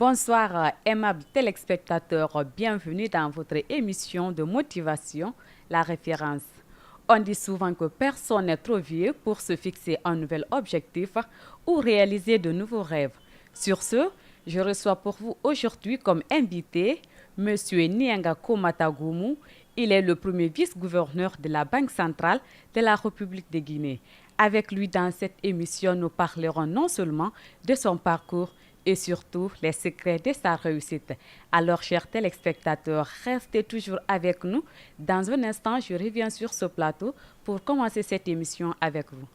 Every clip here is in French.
Bonsoir, aimables téléspectateurs. Bienvenue dans votre émission de motivation, La Référence. On dit souvent que personne n'est trop vieux pour se fixer un nouvel objectif ou réaliser de nouveaux rêves. Sur ce, je reçois pour vous aujourd'hui comme invité M. Nianga Komata Goumou. Il est le premier vice-gouverneur de la Banque centrale de la République de Guinée. Avec lui dans cette émission, nous parlerons non seulement de son parcours, et surtout les secrets de sa réussite. Alors, chers téléspectateurs, restez toujours avec nous. Dans un instant, je reviens sur ce plateau pour commencer cette émission avec vous.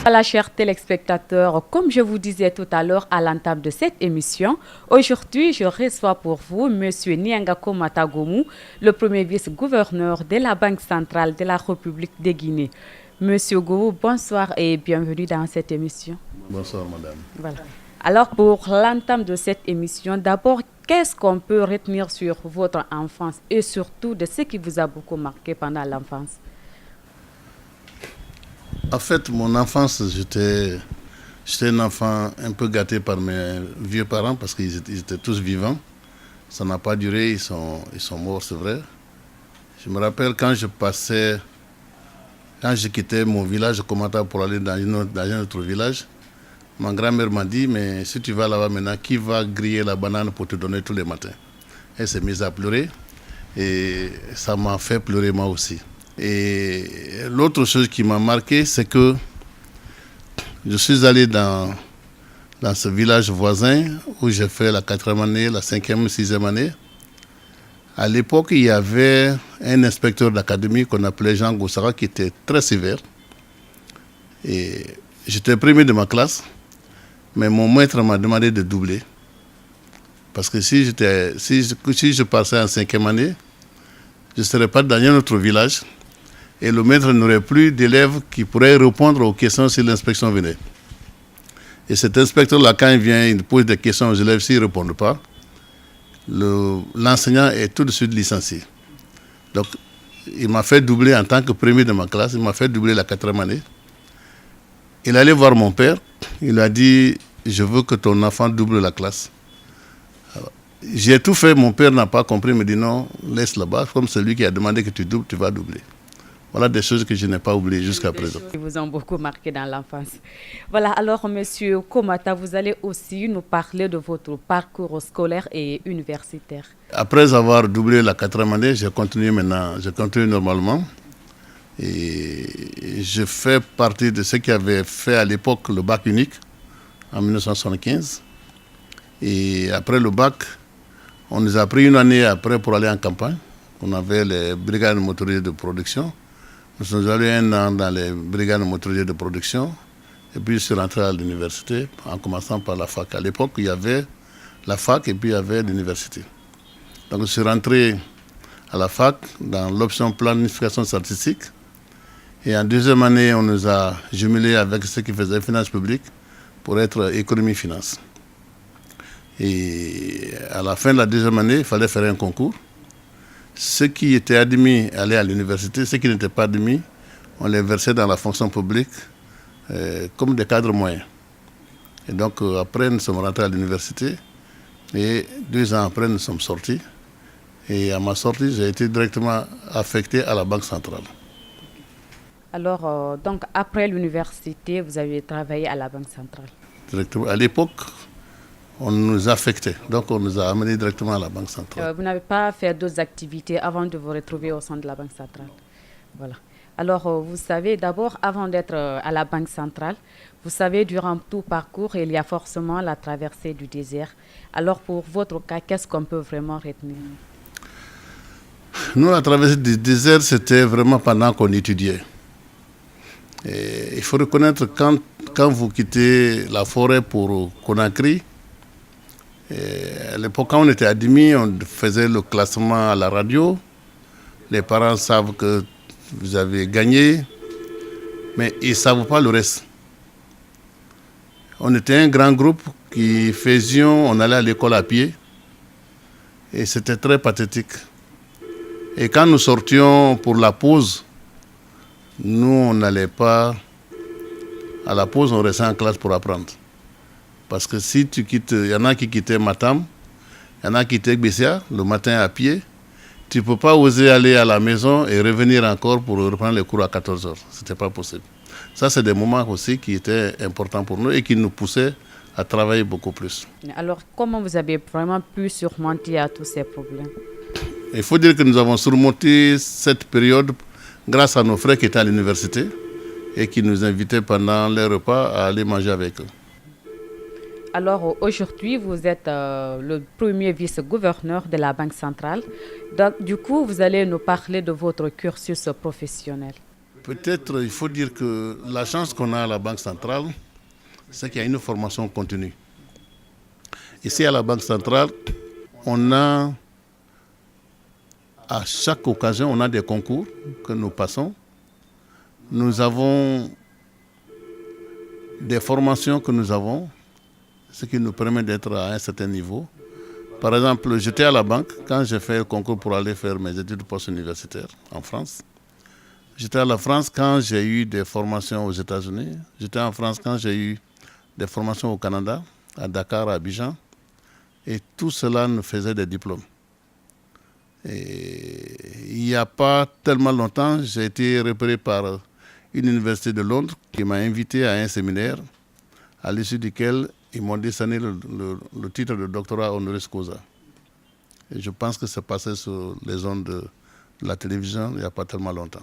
Voilà, chers téléspectateurs, comme je vous disais tout à l'heure à l'entame de cette émission, aujourd'hui, je reçois pour vous M. Nianga Komata Goumou, le premier vice-gouverneur de la Banque centrale de la République de Guinée. Monsieur Goumou, bonsoir et bienvenue dans cette émission. Bonsoir, madame. Voilà. Alors, pour l'entame de cette émission, d'abord, qu'est-ce qu'on peut retenir sur votre enfance et surtout de ce qui vous a beaucoup marqué pendant l'enfance? En fait, mon enfance, j'étais un enfant un peu gâté par mes vieux parents parce qu'ils étaient tous vivants. Ça n'a pas duré, ils sont morts, c'est vrai. Je me rappelle quand je quittais mon village, Komata, pour aller dans un autre village, ma grand-mère m'a dit, mais si tu vas là-bas maintenant, qui va griller la banane pour te donner tous les matins? Elle s'est mise à pleurer et ça m'a fait pleurer moi aussi. Et l'autre chose qui m'a marqué, c'est que je suis allé dans ce village voisin où j'ai fait la 4e année, la 5e, 6e année. À l'époque, il y avait un inspecteur d'académie qu'on appelait Jean Goussara qui était très sévère. Et j'étais premier de ma classe, mais mon maître m'a demandé de doubler. Parce que si je passais en 5e année, je ne serais pas dans un autre village. Et le maître n'aurait plus d'élèves qui pourraient répondre aux questions si l'inspection venait. Et cet inspecteur-là, quand il vient, il pose des questions aux élèves, s'ils ne répondent pas, l'enseignant est tout de suite licencié. Donc, il m'a fait doubler en tant que premier de ma classe, il m'a fait doubler la 4e année. Il allait voir mon père, il a dit, je veux que ton enfant double la classe. Alors, j'ai tout fait, mon père n'a pas compris, il me dit non, laisse là-bas, comme celui qui a demandé que tu doubles, tu vas doubler. Voilà des choses que je n'ai pas oubliées jusqu'à présent. Des choses qui vous ont beaucoup marqué dans l'enfance. Voilà, alors Monsieur Komata, vous allez aussi nous parler de votre parcours scolaire et universitaire. Après avoir doublé la 4e année, j'ai continué normalement. Et je fais partie de ceux qui avaient fait à l'époque le bac unique en 1975. Et après le bac, on nous a pris une année après pour aller en campagne. On avait les brigades motorisées de production. Nous sommes allés un an dans les brigades motorisées de production. Et puis je suis rentré à l'université en commençant par la fac. À l'époque, il y avait la fac et puis il y avait l'université. Donc je suis rentré à la fac dans l'option planification statistique. Et en 2e année, on nous a jumelés avec ceux qui faisaient finances publiques pour être économie-finance. Et à la fin de la 2e année, il fallait faire un concours. Ceux qui étaient admis allaient à l'université, ceux qui n'étaient pas admis, on les versait dans la fonction publique comme des cadres moyens. Et donc après, nous sommes rentrés à l'université et 2 ans après, nous sommes sortis. Et à ma sortie, j'ai été directement affecté à la Banque centrale. Alors, donc après l'université, vous avez travaillé à la Banque centrale? Directement. À l'époque, on nous affectait, donc on nous a amenés directement à la Banque centrale. Vous n'avez pas fait d'autres activités avant de vous retrouver au sein de la Banque centrale? Voilà. Alors, vous savez, d'abord, avant d'être à la Banque centrale, vous savez, durant tout parcours, il y a forcément la traversée du désert. Alors, pour votre cas, qu'est-ce qu'on peut vraiment retenir? Nous, la traversée du désert, c'était vraiment pendant qu'on étudiait. Et il faut reconnaître, quand vous quittez la forêt pour Conakry, à l'époque, quand on était admis, on faisait le classement à la radio. Les parents savent que vous avez gagné, mais ils ne savent pas le reste. On était un grand groupe qui faisions, on allait à l'école à pied, et c'était très pathétique. Et quand nous sortions pour la pause, nous, on n'allait pas à la pause, on restait en classe pour apprendre. Parce que si tu quittes, il y en a qui quittaient Matam, il y en a qui quittaient Gbessia le matin à pied. Tu ne peux pas oser aller à la maison et revenir encore pour reprendre les cours à 14 heures. Ce n'était pas possible. Ça, c'est des moments aussi qui étaient importants pour nous et qui nous poussaient à travailler beaucoup plus. Alors, comment vous avez vraiment pu surmonter à tous ces problèmes? Il faut dire que nous avons surmonté cette période grâce à nos frères qui étaient à l'université et qui nous invitaient pendant les repas à aller manger avec eux. Alors aujourd'hui, vous êtes le premier vice-gouverneur de la Banque centrale. Donc, du coup, vous allez nous parler de votre cursus professionnel. Peut-être il faut dire que la chance qu'on a à la Banque centrale, c'est qu'il y a une formation continue. Ici à la Banque centrale, on a à chaque occasion, on a des concours que nous passons. Nous avons des formations que nous avons, ce qui nous permet d'être à un certain niveau. Par exemple, j'étais à la banque quand j'ai fait le concours pour aller faire mes études post-universitaires en France. J'étais à la France quand j'ai eu des formations aux États-Unis. J'étais en France quand j'ai eu des formations au Canada, à Dakar, à Abidjan. Et tout cela nous faisait des diplômes. Et il n'y a pas tellement longtemps, j'ai été repéré par une université de Londres qui m'a invité à un séminaire à l'issue duquel ils m'ont décerné le titre de doctorat honoris causa. Et je pense que c'est passé sur les ondes de la télévision il n'y a pas tellement longtemps.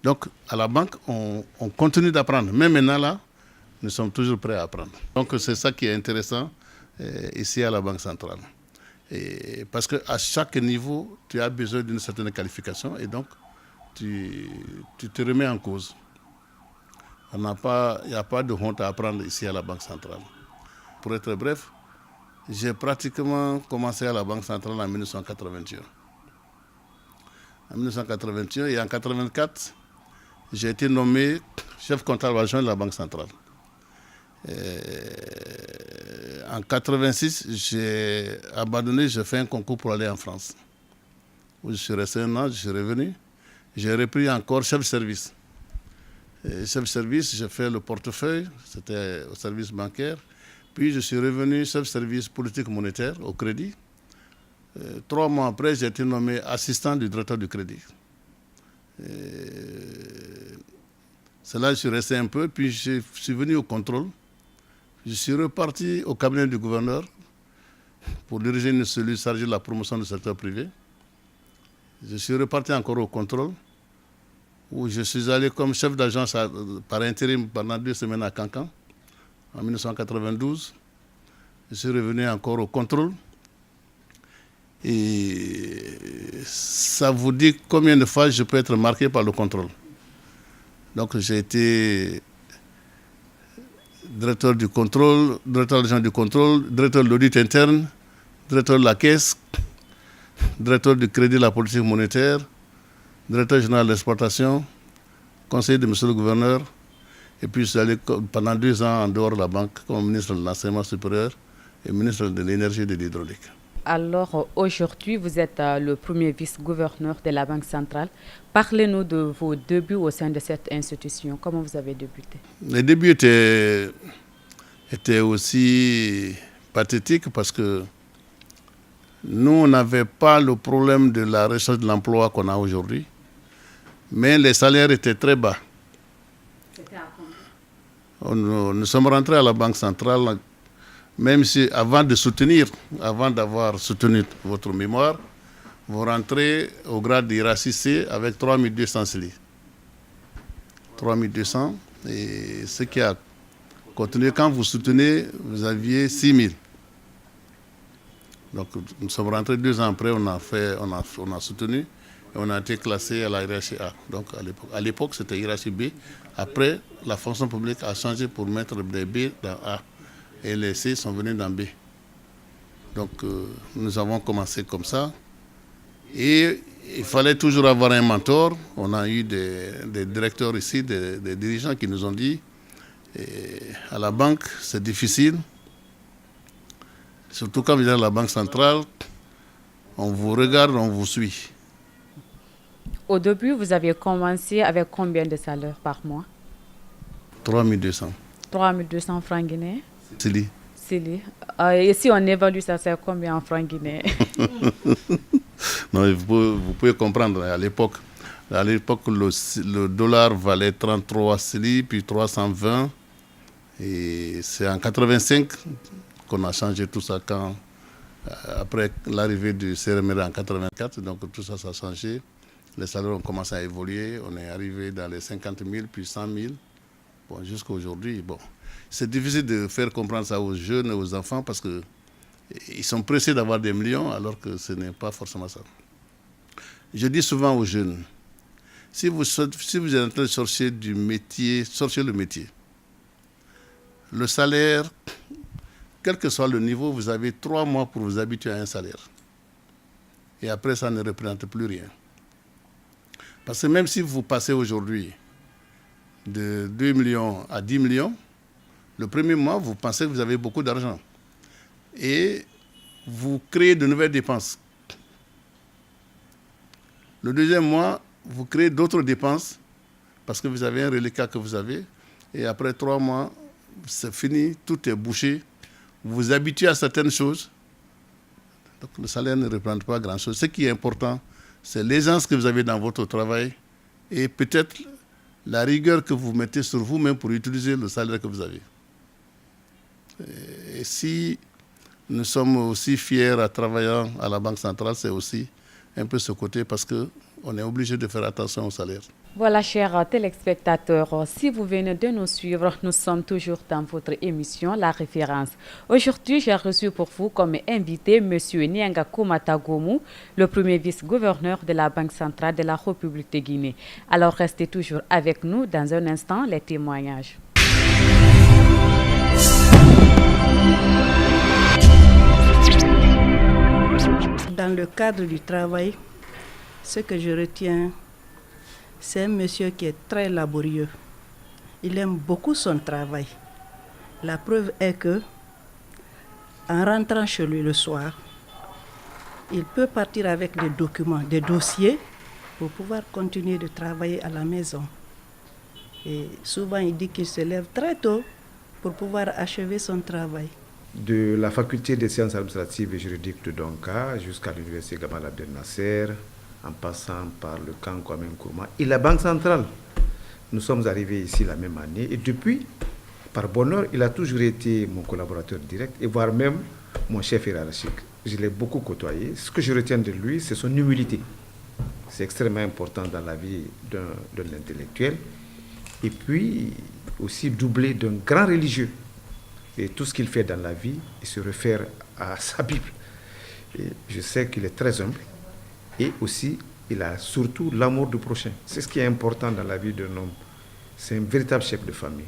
Donc à la banque, on continue d'apprendre. Même maintenant là, nous sommes toujours prêts à apprendre. Donc c'est ça qui est intéressant ici à la Banque centrale. Et parce qu'à chaque niveau, tu as besoin d'une certaine qualification et donc tu te remets en cause. Il n'y a pas de honte à apprendre ici à la Banque centrale. Pour être bref, j'ai pratiquement commencé à la Banque centrale en 1981. En 1981 et en 1984, j'ai été nommé chef comptable adjoint de la Banque centrale. En 1986, j'ai abandonné, j'ai fait un concours pour aller en France. Où je suis resté un an, je suis revenu. J'ai repris encore chef de service. Et chef de service, j'ai fait le portefeuille, c'était au service bancaire. Puis je suis revenu chef de service politique monétaire au crédit. 3 mois après, j'ai été nommé assistant du directeur du crédit. C'est là que je suis resté un peu, puis je suis venu au contrôle. Je suis reparti au cabinet du gouverneur pour diriger une cellule chargée de la promotion du secteur privé. Je suis reparti encore au contrôle, où je suis allé comme chef d'agence par intérim pendant 2 semaines à Cancan, en 1992. Je suis revenu encore au contrôle. Et ça vous dit combien de fois je peux être marqué par le contrôle. Donc j'ai été directeur du contrôle, directeur adjoint du contrôle, directeur de l'audit interne, directeur de la caisse, directeur du crédit de la politique monétaire, directeur général de l'exploitation, conseiller de monsieur le gouverneur. Et puis je suis allé pendant 2 ans en dehors de la banque comme ministre de l'enseignement supérieur et ministre de l'énergie et de l'hydraulique. Alors aujourd'hui, vous êtes le premier vice-gouverneur de la Banque centrale. Parlez-nous de vos débuts au sein de cette institution. Comment vous avez débuté? Les débuts étaient aussi pathétiques parce que nous, on n'avait pas le problème de la recherche de l'emploi qu'on a aujourd'hui, mais les salaires étaient très bas. C'était à combien? Nous sommes rentrés à la Banque centrale. Même si avant d'avoir soutenu votre mémoire, vous rentrez au grade d'hiérarchie C avec 3200 CELI. 3200, et ce qui a continué, quand vous soutenez, vous aviez 6000. Donc nous sommes rentrés 2 ans après, on a soutenu, et on a été classé à la hiérarchie A. Donc à l'époque, c'était hiérarchie B. Après, la fonction publique a changé pour mettre des B dans A. Et les C sont venus dans B. Donc nous avons commencé comme ça. Et il fallait toujours avoir un mentor. On a eu des directeurs ici, des dirigeants qui nous ont dit à la banque, c'est difficile. Surtout quand vous êtes à la Banque centrale, on vous regarde, on vous suit. Au début, vous aviez commencé avec combien de salaire par mois? 3200. 3200 francs guinéens. Sili. Sili. Et si on évalue ça, c'est combien en francs guinéens? Non, vous pouvez comprendre, à l'époque, le dollar valait 33 Sili, puis 320. Et c'est en 85 qu'on a changé tout ça après l'arrivée du CRMR en 84. Donc tout ça, ça a changé. Les salaires ont commencé à évoluer. On est arrivé dans les 50 000, puis 100 000. Bon, jusqu'à aujourd'hui, bon. C'est difficile de faire comprendre ça aux jeunes et aux enfants parce qu'ils sont pressés d'avoir des millions alors que ce n'est pas forcément ça. Je dis souvent aux jeunes, si vous êtes en train de chercher du métier, cherchez le métier. Le salaire, quel que soit le niveau, vous avez 3 mois pour vous habituer à un salaire. Et après, ça ne représente plus rien. Parce que même si vous passez aujourd'hui de 2 millions à 10 millions, le premier mois, vous pensez que vous avez beaucoup d'argent. Et vous créez de nouvelles dépenses. Le deuxième mois, vous créez d'autres dépenses parce que vous avez un reliquat que vous avez. Et après 3 mois, c'est fini, tout est bouché. Vous vous habituez à certaines choses. Donc le salaire ne représente pas grand-chose. Ce qui est important, c'est l'aisance que vous avez dans votre travail et peut-être la rigueur que vous mettez sur vous-même pour utiliser le salaire que vous avez. Et si nous sommes aussi fiers à travailler à la Banque centrale, c'est aussi un peu ce côté parce qu'on est obligé de faire attention au salaire. Voilà, chers téléspectateurs, si vous venez de nous suivre, nous sommes toujours dans votre émission La Référence. Aujourd'hui, j'ai reçu pour vous comme invité M. Nianga Koumata Gomu, le premier vice-gouverneur de la Banque centrale de la République de Guinée. Alors, restez toujours avec nous dans un instant, les témoignages. Dans le cadre du travail, ce que je retiens, c'est un monsieur qui est très laborieux. Il aime beaucoup son travail. La preuve est que, en rentrant chez lui le soir, il peut partir avec des documents, des dossiers, pour pouvoir continuer de travailler à la maison. Et souvent, il dit qu'il se lève très tôt pour pouvoir achever son travail. De la faculté des sciences administratives et juridiques de Donka jusqu'à l'université Gamal Abdel Nasser, en passant par le camp Kwame Nkrumah et la Banque centrale. Nous sommes arrivés ici la même année et depuis, par bonheur, il a toujours été mon collaborateur direct et voire même mon chef hiérarchique. Je l'ai beaucoup côtoyé. Ce que je retiens de lui, c'est son humilité. C'est extrêmement important dans la vie d'un intellectuel. Et puis, aussi doublé d'un grand religieux. Et tout ce qu'il fait dans la vie, il se réfère à sa Bible. Et je sais qu'il est très humble. Et aussi, il a surtout l'amour du prochain. C'est ce qui est important dans la vie d'un homme. C'est un véritable chef de famille.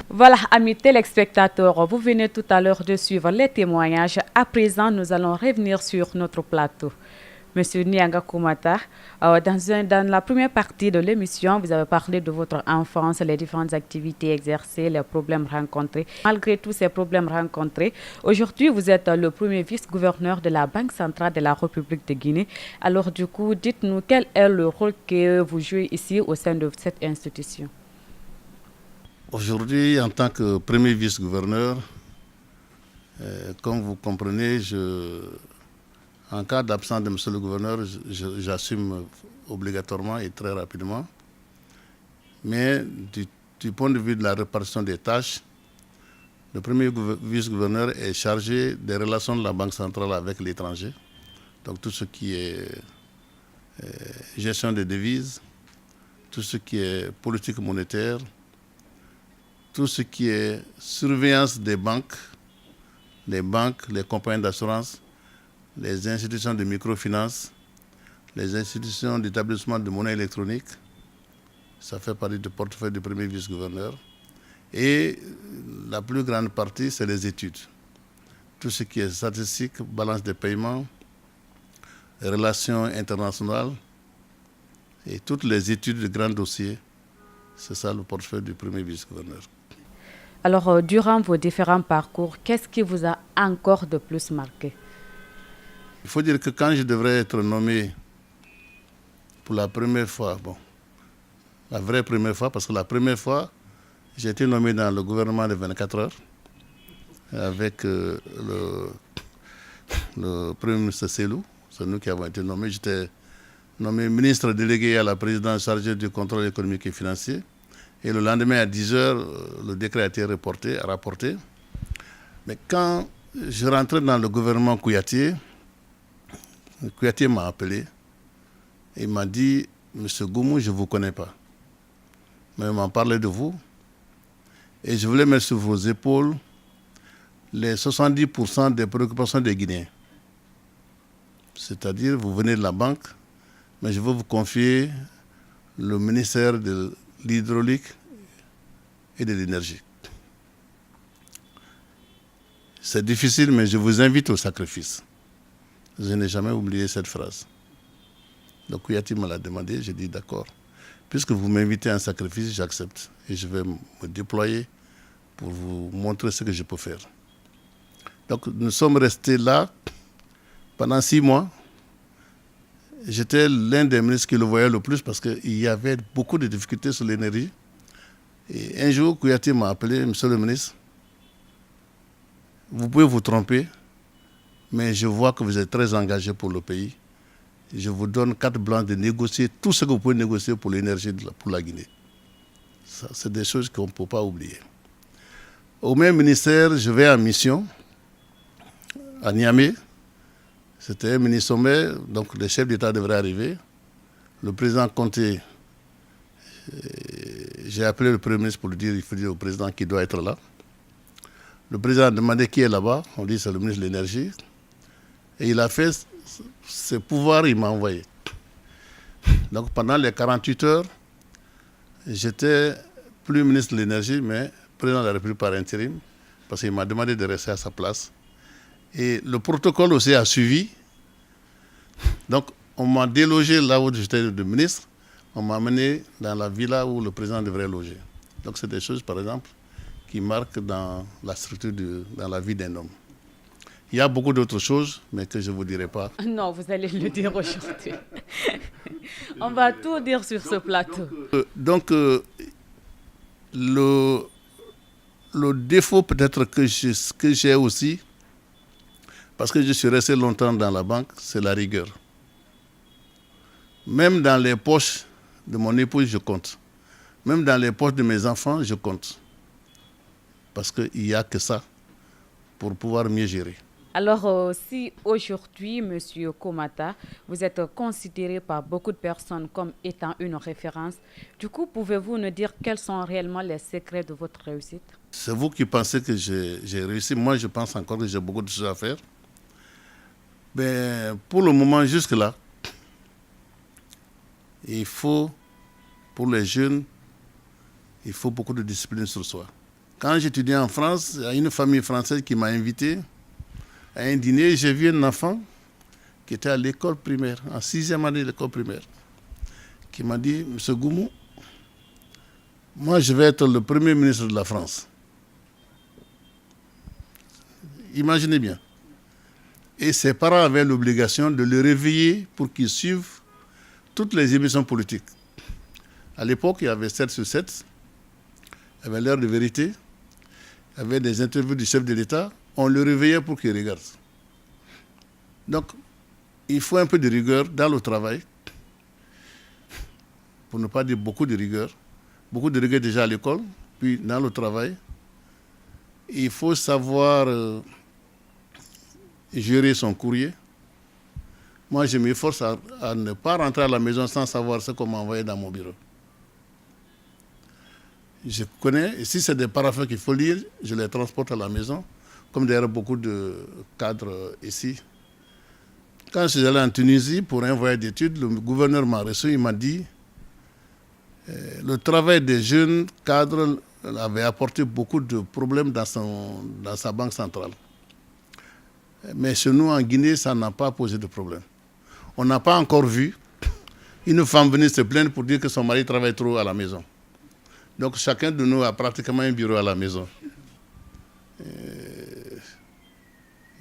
Voilà, amis téléspectateurs, vous venez tout à l'heure de suivre les témoignages. À présent, nous allons revenir sur notre plateau. Monsieur Nianga Koumata, dans la première partie de l'émission, vous avez parlé de votre enfance, les différentes activités exercées, les problèmes rencontrés. Malgré tous ces problèmes rencontrés, aujourd'hui, vous êtes le premier vice-gouverneur de la Banque centrale de la République de Guinée. Alors du coup, dites-nous quel est le rôle que vous jouez ici au sein de cette institution. Aujourd'hui, en tant que premier vice-gouverneur, comme vous comprenez, en cas d'absence de M. le gouverneur, j'assume obligatoirement et très rapidement. Mais du point de vue de la répartition des tâches, le premier vice-gouverneur est chargé des relations de la Banque centrale avec l'étranger. Donc tout ce qui est gestion des devises, tout ce qui est politique monétaire, tout ce qui est surveillance des banques, les compagnies d'assurance, les institutions de microfinance, les institutions d'établissement de monnaie électronique, ça fait partie du portefeuille du premier vice-gouverneur. Et la plus grande partie, c'est les études. Tout ce qui est statistique, balance des paiements, relations internationales et toutes les études de grands dossiers, c'est ça le portefeuille du premier vice-gouverneur. Alors, durant vos différents parcours, qu'est-ce qui vous a encore de plus marqué? Il faut dire que quand je devrais être nommé pour la première fois, la vraie première fois, parce que la première fois, j'ai été nommé dans le gouvernement de 24 heures avec le Premier ministre Selou. C'est nous qui avons été nommés. J'étais nommé ministre délégué à la présidence chargée du contrôle économique et financier. Et le lendemain à 10 heures, le décret a été rapporté. Mais quand je rentrais dans le gouvernement Kouyaté m'a appelé et m'a dit, Monsieur Goumou, je ne vous connais pas. Mais il m'a parlé de vous. Et je voulais mettre sur vos épaules les 70% des préoccupations des Guinéens. C'est-à-dire, vous venez de la banque, mais je veux vous confier le ministère de l'hydraulique et de l'énergie. C'est difficile, mais je vous invite au sacrifice. Je n'ai jamais oublié cette phrase. Donc Kouyaté me l'a demandé, j'ai dit d'accord. Puisque vous m'invitez à un sacrifice, j'accepte. Et je vais me déployer pour vous montrer ce que je peux faire. Donc nous sommes restés là pendant 6 mois. J'étais l'un des ministres qui le voyait le plus parce qu'il y avait beaucoup de difficultés sur l'énergie. Et un jour, Kouyaté m'a appelé, Monsieur le ministre, vous pouvez vous tromper, mais je vois que vous êtes très engagé pour le pays. Je vous donne carte blanche de négocier tout ce que vous pouvez négocier pour l'énergie pour la Guinée. Ça, c'est des choses qu'on ne peut pas oublier. Au même ministère, je vais en mission à Niamey. C'était un mini-sommet, donc les chefs d'État devraient arriver. Le président Conté, j'ai appelé le Premier ministre pour lui dire, il faut dire au président qu'il doit être là. Le président a demandé qui est là-bas. On dit c'est le ministre de l'Énergie. Et il a fait ses pouvoirs, il m'a envoyé. Donc pendant les 48 heures, j'étais plus ministre de l'Énergie, mais président de la République par intérim, parce qu'il m'a demandé de rester à sa place. Et le protocole aussi a suivi. Donc on m'a délogé là où j'étais de ministre. On m'a amené dans la villa où le président devrait loger. Donc c'est des choses, par exemple, qui marquent dans la structure, dans la vie d'un homme. Il y a beaucoup d'autres choses, mais que je ne vous dirai pas. Non, vous allez le dire aujourd'hui. On va tout dire sur ce plateau. Donc, le défaut peut-être que j'ai aussi, parce que je suis resté longtemps dans la banque, c'est la rigueur. Même dans les poches de mon épouse, je compte. Même dans les poches de mes enfants, je compte. Parce qu'il n'y a que ça pour pouvoir mieux gérer. Alors, si aujourd'hui, M. Komata, vous êtes considéré par beaucoup de personnes comme étant une référence, du coup, pouvez-vous nous dire quels sont réellement les secrets de votre réussite? C'est vous qui pensez que j'ai réussi. Moi, je pense encore que j'ai beaucoup de choses à faire. Mais pour le moment, jusque-là, il faut, pour les jeunes, il faut beaucoup de discipline sur soi. Quand j'étudiais en France, il y a une famille française qui m'a invité à un dîner. J'ai vu un enfant qui était à l'école primaire, en 6e année de l'école primaire, qui m'a dit, Monsieur Goumou, moi je vais être le premier ministre de la France. Imaginez bien. Et ses parents avaient l'obligation de le réveiller pour qu'il suive toutes les émissions politiques. À l'époque, il y avait 7 sur 7. Il y avait l'heure de vérité. Il y avait des interviews du chef de l'État. On le réveillait pour qu'il regarde. Donc, il faut un peu de rigueur dans le travail. Pour ne pas dire beaucoup de rigueur. Beaucoup de rigueur déjà à l'école, puis dans le travail. Il faut savoir gérer son courrier. Moi, je m'efforce à ne pas rentrer à la maison sans savoir ce qu'on m'a envoyé dans mon bureau. Je connais, et si c'est des paragraphes qu'il faut lire, je les transporte à la maison, comme d'ailleurs beaucoup de cadres ici. Quand je suis allé en Tunisie pour un voyage d'études, le gouverneur m'a reçu, il m'a dit le travail des jeunes cadres avait apporté beaucoup de problèmes dans sa banque centrale. Mais chez nous, en Guinée, ça n'a pas posé de problème. On n'a pas encore vu une femme venir se plaindre pour dire que son mari travaille trop à la maison. Donc chacun de nous a pratiquement un bureau à la maison.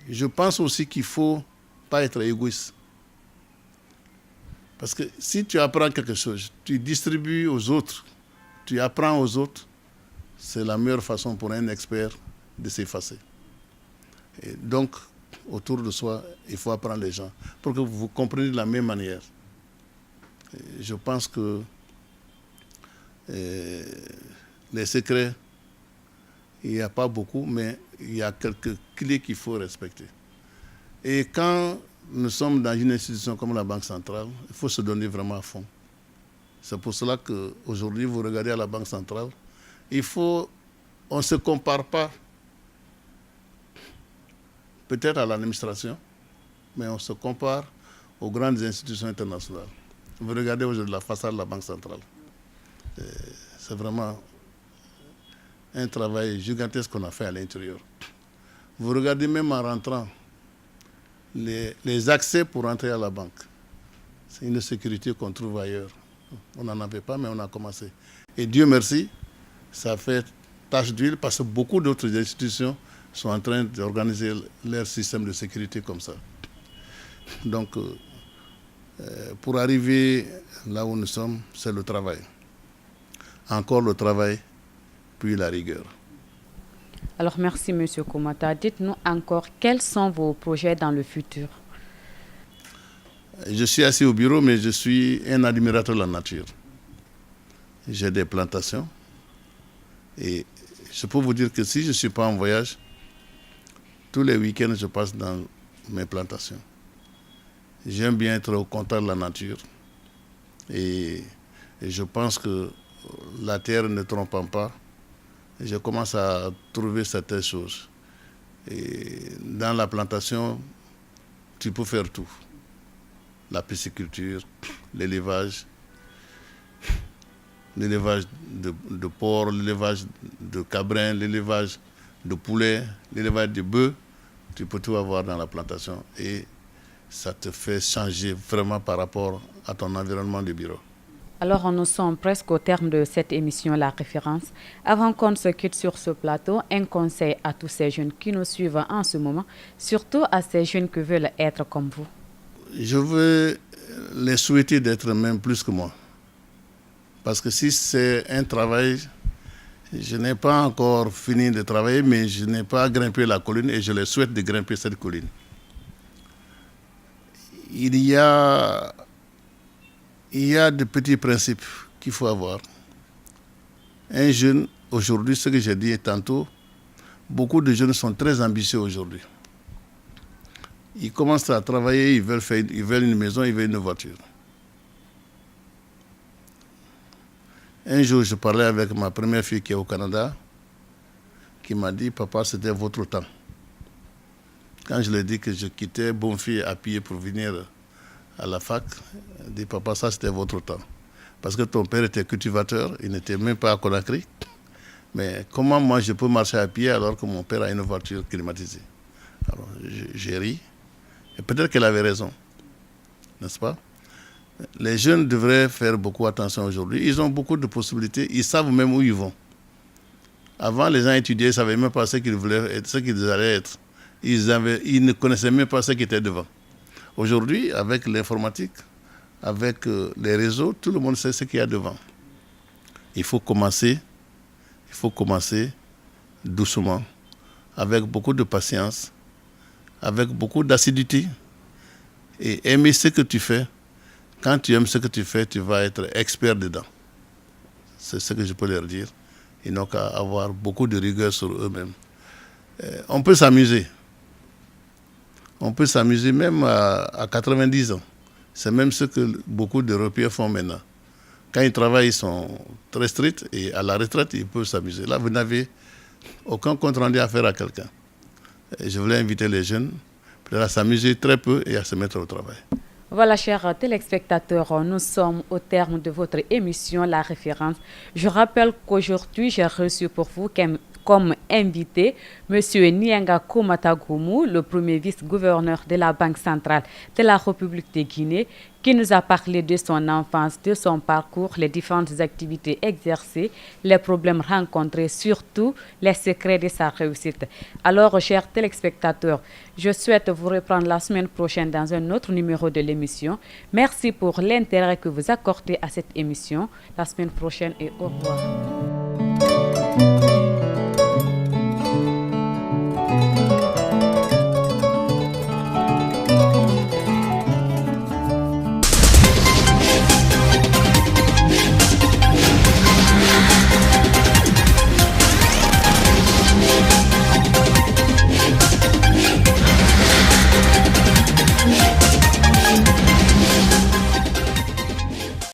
Je pense aussi qu'il ne faut pas être égoïste. Parce que si tu apprends quelque chose, tu distribues aux autres, tu apprends aux autres, c'est la meilleure façon pour un expert de s'effacer. Et donc, autour de soi, il faut apprendre les gens pour que vous compreniez de la même manière. Et je pense que les secrets, il n'y a pas beaucoup, mais il y a quelques clés qu'il faut respecter. Et quand nous sommes dans une institution comme la Banque centrale, il faut se donner vraiment à fond. C'est pour cela qu'aujourd'hui, vous regardez à la Banque centrale, on ne se compare pas peut-être à l'administration, mais on se compare aux grandes institutions internationales. Vous regardez aujourd'hui la façade de la Banque centrale. C'est vraiment un travail gigantesque qu'on a fait à l'intérieur. Vous regardez même en rentrant, les accès pour entrer à la banque. C'est une sécurité qu'on trouve ailleurs. On n'en avait pas, mais on a commencé. Et Dieu merci, ça fait tache d'huile parce que beaucoup d'autres institutions sont en train d'organiser leur système de sécurité comme ça. Donc, pour arriver là où nous sommes, c'est le travail. Encore le travail, puis la rigueur. Alors merci M. Koumata. Dites-nous encore quels sont vos projets dans le futur. Je suis assis au bureau, mais je suis un admirateur de la nature. J'ai des plantations et je peux vous dire que si je ne suis pas en voyage, tous les week-ends je passe dans mes plantations. J'aime bien être au contact de la nature et je pense que la terre ne trompant pas, je commence à trouver certaines choses. Et dans la plantation, tu peux faire tout. La pisciculture, l'élevage de porc, l'élevage de cabrins, l'élevage de poulets, l'élevage de bœufs. Tu peux tout avoir dans la plantation et ça te fait changer vraiment par rapport à ton environnement de bureau. Alors, nous sommes presque au terme de cette émission La Référence. Avant qu'on se quitte sur ce plateau, un conseil à tous ces jeunes qui nous suivent en ce moment, surtout à ces jeunes qui veulent être comme vous. Je veux les souhaiter d'être même plus que moi. Parce que si c'est un travail, je n'ai pas encore fini de travailler, mais je n'ai pas grimpé la colline et je les souhaite de grimper cette colline. Il y a de petits principes qu'il faut avoir. Un jeune, aujourd'hui, ce que j'ai dit tantôt, beaucoup de jeunes sont très ambitieux aujourd'hui. Ils commencent à travailler, ils veulent une maison, ils veulent une voiture. Un jour, je parlais avec ma première fille qui est au Canada, qui m'a dit, papa, c'était votre temps. Quand je lui ai dit que je quittais Bonfils à pied pour venir à la fac, elle dit, papa, ça c'était votre temps. Parce que ton père était cultivateur, il n'était même pas à Conakry. Mais comment moi je peux marcher à pied alors que mon père a une voiture climatisée? Alors j'ai ri. Et peut-être qu'elle avait raison, n'est-ce pas? Les jeunes devraient faire beaucoup attention aujourd'hui. Ils ont beaucoup de possibilités, ils savent même où ils vont. Avant, les gens étudiaient, ils ne savaient même pas ce qu'ils voulaient être, ce qu'ils allaient être. Ils ne connaissaient même pas ce qui était devant. Aujourd'hui, avec l'informatique, avec les réseaux, tout le monde sait ce qu'il y a devant. Il faut commencer doucement, avec beaucoup de patience, avec beaucoup d'assiduité et aimer ce que tu fais. Quand tu aimes ce que tu fais, tu vas être expert dedans. C'est ce que je peux leur dire. Ils n'ont qu'à avoir beaucoup de rigueur sur eux-mêmes. On peut s'amuser. On peut s'amuser même à 90 ans. C'est même ce que beaucoup d'Européens font maintenant. Quand ils travaillent, ils sont très stricts et à la retraite, ils peuvent s'amuser. Là, vous n'avez aucun compte rendu à faire à quelqu'un. Et je voulais inviter les jeunes à s'amuser très peu et à se mettre au travail. Voilà, chers téléspectateurs, nous sommes au terme de votre émission La Référence. Je rappelle qu'aujourd'hui, j'ai reçu pour vous Comme invité, M. Nianga Komatagoumou, le premier vice-gouverneur de la Banque centrale de la République de Guinée, qui nous a parlé de son enfance, de son parcours, les différentes activités exercées, les problèmes rencontrés, surtout les secrets de sa réussite. Alors, chers téléspectateurs, je souhaite vous reprendre la semaine prochaine dans un autre numéro de l'émission. Merci pour l'intérêt que vous accordez à cette émission. La semaine prochaine et au revoir.